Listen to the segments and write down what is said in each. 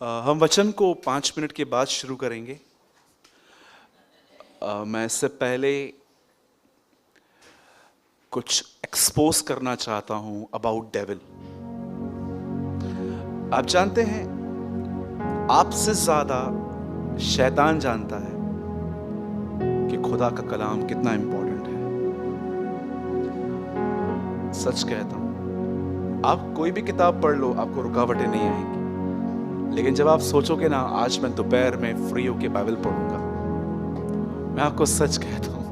हम वचन को 5 मिनट के बाद शुरू करेंगे। मैं इससे पहले कुछ एक्सपोज करना चाहता हूं अबाउट डेविल। आप जानते हैं, आपसे ज्यादा शैतान जानता है कि खुदा का कलाम कितना इंपॉर्टेंट है। सच कहता हूं, आप कोई भी किताब पढ़ लो, आपको रुकावटें नहीं आएंगी। लेकिन जब आप सोचोगे ना, आज मैं दोपहर में फ्री होके बाइबल पढ़ूंगा, मैं आपको सच कहता हूं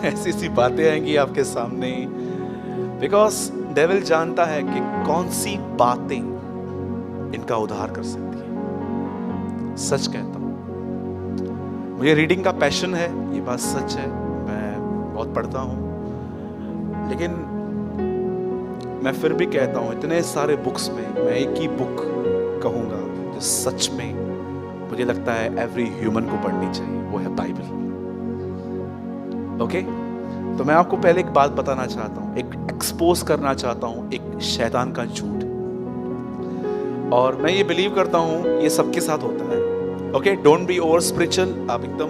ऐसी सी बातें आएंगी आपके सामने। बिकॉज डेविल जानता है कि कौन सी बातें इनका उद्धार कर सकती है। सच कहता हूं, मुझे रीडिंग का पैशन है, ये बात सच है। मैं बहुत पढ़ता हूं, लेकिन मैं फिर भी कहता हूं, इतने सारे बुक्स में मैं एक ही बुक कहूंगा जो सच में मुझे लगता है एवरी ह्यूमन को पढ़नी चाहिए, वो है बाइबल। ओके? तो मैं आपको पहले एक बात बताना चाहता हूं, एक एक्सपोज करना चाहता हूं एक शैतान का झूठ। और मैं ये बिलीव करता हूं ये सबके साथ होता है। Okay? Don't be over spiritual. आप एकदम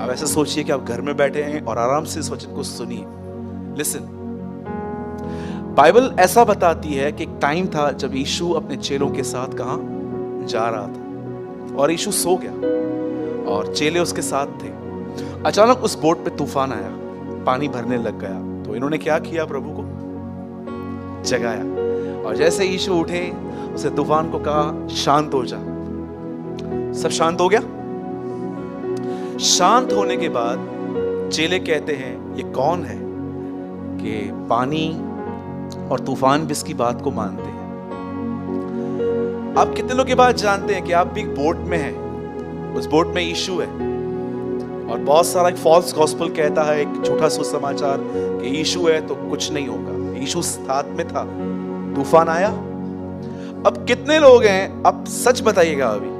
आप ऐसे सोचिए कि आप घर में बैठे हैं और आराम से इस वचन को सुनिए। लिसन, बाइबल ऐसा बताती है कि एक टाइम था जब यीशु अपने चेलों के साथ कहां जा रहा था, और यीशु सो गया और चेले उसके साथ थे। अचानक उस बोट पे तूफान आया, पानी भरने लग गया। तो इन्होंने क्या किया? प्रभु को जगाया, और जैसे यीशु उठे, उसे तूफान को कहा, शांत हो जा। सब शांत हो गया। शांत होने के बाद चेले कहते हैं, ये कौन है कि पानी और तूफान भी इसकी बात को मानते हैं। आप कितने लोग की बात जानते हैं कि आप भी एक बोट में हैं, उस बोट में यीशु है, और बहुत सारा एक फॉल्स गॉस्पेल कहता है, एक झूठा सुसमाचार कि यीशु है तो कुछ नहीं होगा। यीशु साथ में था, तूफान आया। अब कितने लोग हैं, अब सच बताइएगा, अभी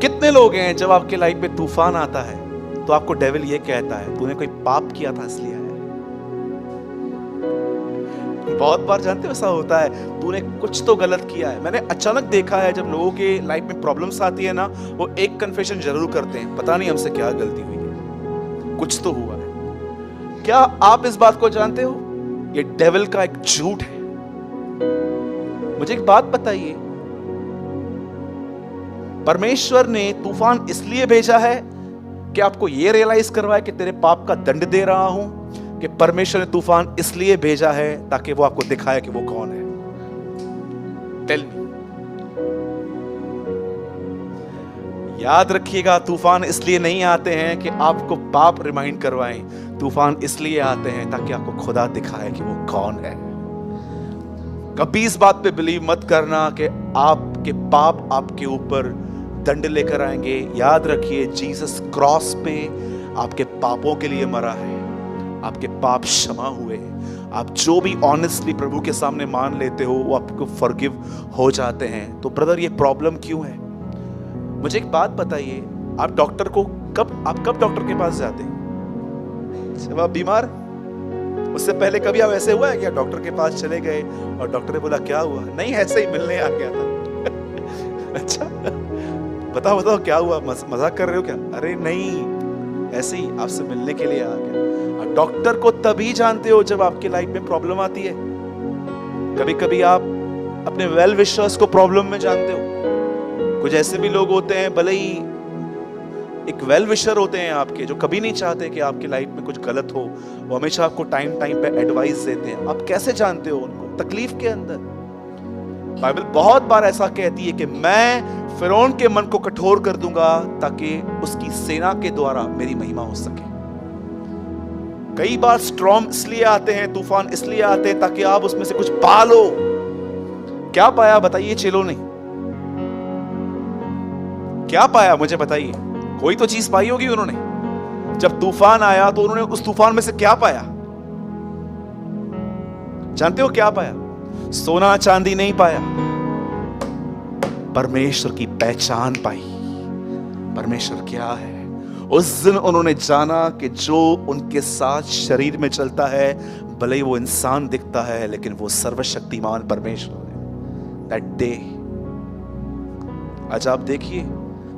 कितने लोग हैं जब आपके लाइफ में तूफान आता है तो आपको डेविल ये कहता है, तूने कोई पाप किया था इसलिए आया। बहुत बार जानते हो ऐसा होता है, तूने कुछ तो गलत किया है। मैंने अचानक देखा है, जब लोगों के लाइफ में प्रॉब्लम्स आती है ना, वो एक कन्फेशन जरूर करते हैं, पता नहीं हमसे क्या गलती हुई है, कुछ तो हुआ है। क्या आप इस बात को जानते हो? ये डेविल का एक झूठ है। मुझे एक बात बताइए, परमेश्वर ने तूफान इसलिए भेजा है कि आपको यह रियलाइज करवाए कि तेरे पाप का दंड दे रहा हूं, कि परमेश्वर ने तूफान इसलिए भेजा है ताकि वो आपको दिखाए कि वो कौन है? Tell me. याद रखिएगा, तूफान इसलिए नहीं आते हैं कि आपको पाप रिमाइंड करवाएं, तूफान इसलिए आते हैं ताकि आपको खुदा दिखाए कि वो कौन है। कभी इस बात पे बिलीव मत करना कि आपके पाप आपके ऊपर दंड लेकर आएंगे। याद रखिए, जीसस क्रॉस पे आपके पापों के लिए मरा है, आपके पाप क्षमा हुए। आप जो भी ऑनेस्टली प्रभु के सामने मान लेते हो, वो आपको फॉरगिव हो जाते हैं। तो ब्रदर, ये प्रॉब्लम क्यों है? मुझे एक बात बताइए, आप डॉक्टर को कब डॉक्टर के पास जाते हैं? जब आप बीमार, उससे पहले कभी आप ऐसे हुआ है कि डॉक्टर के पास चले गए और डॉक्टर ने बोला क्या हुआ? नहीं, ऐसे ही मिलने आ गया था। अच्छा, बताओ क्या हुआ? मजाक कर रहे हो क्या? अरे नहीं, ऐसे ही आपसे मिलने के लिए आ गया। डॉक्टर को तभी जानते हो जब आपके लाइफ में प्रॉब्लम आती है। कभी कभी आप अपने वेल विशर्स को प्रॉब्लम में जानते हो। कुछ ऐसे भी लोग होते हैं, भले ही एक वेल विशर होते हैं आपके, जो कभी नहीं चाहते कि आपकी लाइफ में कुछ गलत हो। वो हमेशा आपको टाइम पे एडवाइस देते हैं। आप कैसे जानते हो उनको? तकलीफ के अंदर। बाइबल बहुत बार ऐसा कहती है कि मैं फिरौन के मन को कठोर कर दूंगा ताकि उसकी सेना के द्वारा मेरी महिमा हो सके। कई बार स्टॉर्म इसलिए आते हैं, तूफान इसलिए आते हैं ताकि आप उसमें से कुछ पा लो। क्या पाया बताइए चेलों ने? क्या पाया मुझे बताइए? कोई तो चीज पाई होगी उन्होंने। जब तूफान आया तो उन्होंने उस तूफान में से क्या पाया? जानते हो क्या पाया? सोना चांदी नहीं पाया, परमेश्वर की पहचान पाई। परमेश्वर क्या है? उस दिन उन्होंने जाना कि जो उनके साथ शरीर में चलता है, भले ही वो इंसान दिखता है, लेकिन वो सर्वशक्तिमान परमेश्वर है। That day आज आप देखिए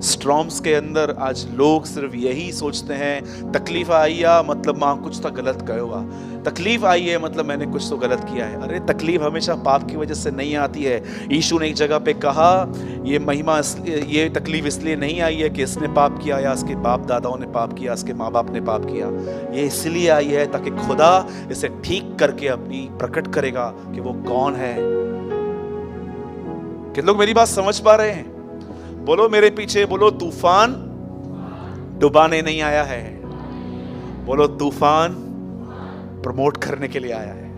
स्ट्रॉम्स के अंदर आज लोग सिर्फ यही सोचते हैं, तकलीफ आई है मतलब मां कुछ तो गलत कयो हुआ, तकलीफ आई है मतलब मैंने कुछ तो गलत किया है। अरे तकलीफ हमेशा पाप की वजह से नहीं आती है। यीशु ने एक जगह पे कहा ये महिमा ये तकलीफ इसलिए नहीं आई है कि इसने पाप किया या इसके बाप दादाओं ने पाप किया, इसके माँ बाप ने पाप किया। ये इसलिए आई है ताकि खुदा इसे ठीक करके अपनी प्रकट करेगा कि वो कौन है। कितने लोग मेरी बात समझ पा रहे हैं? बोलो मेरे पीछे, बोलो तूफान डुबाने नहीं आया है, बोलो तूफान प्रमोट करने के लिए आया है।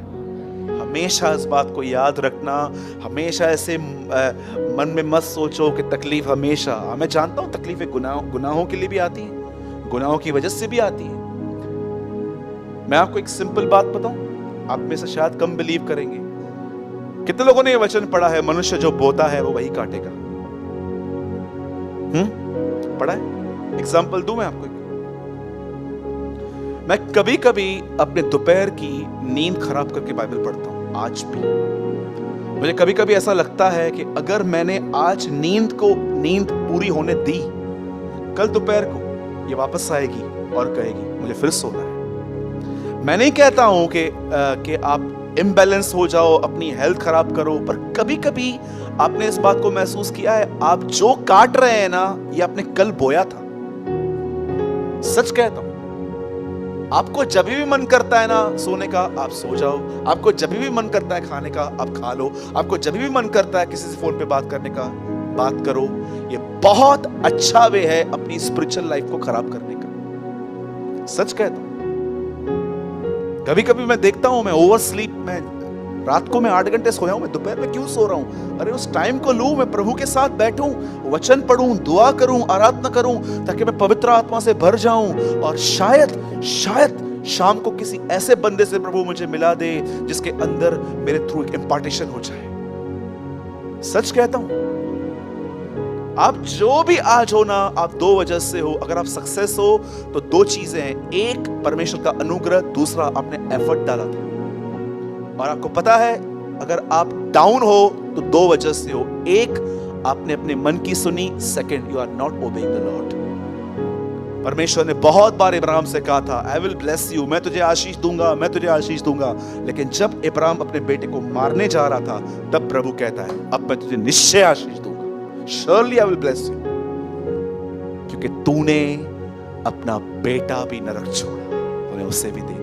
हमेशा इस बात को याद रखना, हमेशा ऐसे मन में मत सोचो कि तकलीफ हमेशा, मैं जानता हूं तकलीफें गुनाहों के लिए भी आती हैं, गुनाहों की वजह से भी आती हैं। मैं आपको एक सिंपल बात बताऊं, आप में से शायद कम बिलीव करेंगे। कितने लोगों ने ये वचन पढ़ा है, मनुष्य जो बोता है वो वही काटेगा? पढ़ा है? एग्जाम्पल दूं मैं आपको। मैं कभी कभी अपने दोपहर की नींद खराब करके बाइबल पढ़ता हूं। आज भी मुझे कभी कभी ऐसा लगता है कि अगर मैंने आज नींद पूरी होने दी, कल दोपहर को ये वापस आएगी और कहेगी मुझे फिर सोना है। मैं नहीं कहता हूं कि आप इम्बैलेंस हो जाओ, अपनी हेल्थ खराब करो, पर कभी कभी आपने इस बात को महसूस किया है, आप जो काट रहे हैं ना, ये आपने कल बोया था। सच कहता हूं, आपको जब भी मन करता है ना सोने का, आप सो जाओ। आपको जब भी मन करता है खाने का, आप खा लो। आपको जब भी मन करता है किसी से फोन पे बात करने का, बात करो। ये बहुत अच्छा वे है अपनी स्पिरिचुअल लाइफ को खराब करने का। सच कहता हूं। कभी कभी मैं देखता हूं, मैं ओवर स्लीप, मैं रात को मैं 8 घंटे सोया हूं, मैं दोपहर में क्यों सो रहा हूं? अरे उस टाइम को लूं, मैं प्रभु के साथ बैठूं, वचन पढ़ूं, दुआ करूं, आराधना करूं, ताकि मैं पवित्र आत्मा से भर जाऊं और शायद शाम को किसी ऐसे बंदे से प्रभु मुझे मिला दे जिसके अंदर मेरे थ्रू एक इंपार्टेशन हो जाए। सच कहता हूं। आप जो भी आज हो ना, आप 2 वजह से हो। अगर आप सक्सेस हो तो 2 चीजें हैं, एक परमेश्वर का अनुग्रह, दूसरा आपने एफर्ट डाला था। और आपको पता है अगर आप डाउन हो तो 2 वजह से हो। एक, आपने अपने मन की सुनी, second, you are not obeying the lord. परमेश्वर ने बहुत बार इब्राहिम से कहा था, आई विल ब्लेस यू, मैं तुझे आशीष दूंगा, मैं तुझे आशीष दूंगा। लेकिन जब इब्राहिम अपने बेटे को मारने जा रहा था, तब प्रभु कहता है, अब मैं तुझे निश्चय आशीष दूंगा, surely I will bless you, क्योंकि तूने अपना बेटा भी नरक छोड़ा, तूने उसे भी देखा।